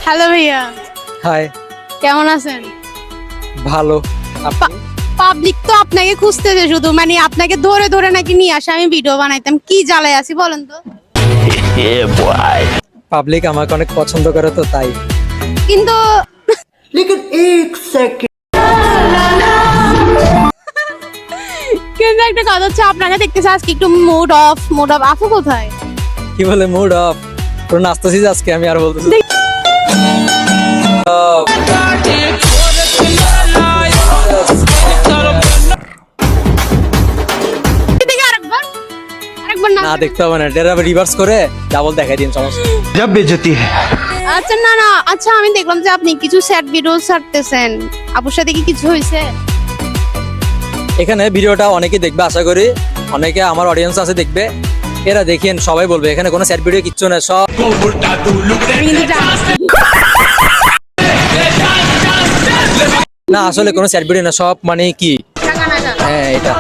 Hello ভাইয়া, high. কেমন আছেন? ভালো। আপনি? পাবলিক তো আপনাকে খুঁজতেছে শুধু, মানে আপনাকে ধরে ধরে নাকি নিয়ে আসে আমি ভিডিও বানাইতাম। কি জ্বালায় আছি বলেন তো? পাবলিক আমাকে অনেক পছন্দ করে তো তাই। কিন্তু কিন্তু একটা কথা হচ্ছে, আপনাকে দেখতেছে আজকে একটু মুড অফ। আপু কোথায়? কি বলে মুড অফ? পুরো নাচতেছি যে আজকে আমি আর বলতেছি। এদিকে আরেকবার আরেকবার না দেখতে হবে না, এটা রিভার্স করে ডাবল দেখাই দিন, সমস্যা নেই। जब बेइज्जती है। আচ্ছা না না, আচ্ছা আমি দেখলাম যে আপনি কিছু স্যাড ভিডিও ছাড়তেছেন। আপুর সাথে কি কিছু হয়েছে? এখানে ভিডিওটা অনেকে দেখবে আশা করি, অনেকে আমার অডিয়েন্স আছে দেখবে, এরা দেখেন সবাই বলবে এখানে কোনো স্যাড ভিডিও কিচ্ছু না, সব আমি কিন্তু জানি। না আসলে কোনো স্যাড ভিডিও না, সব মানে কি টাকা না টাকা। হ্যাঁ এটা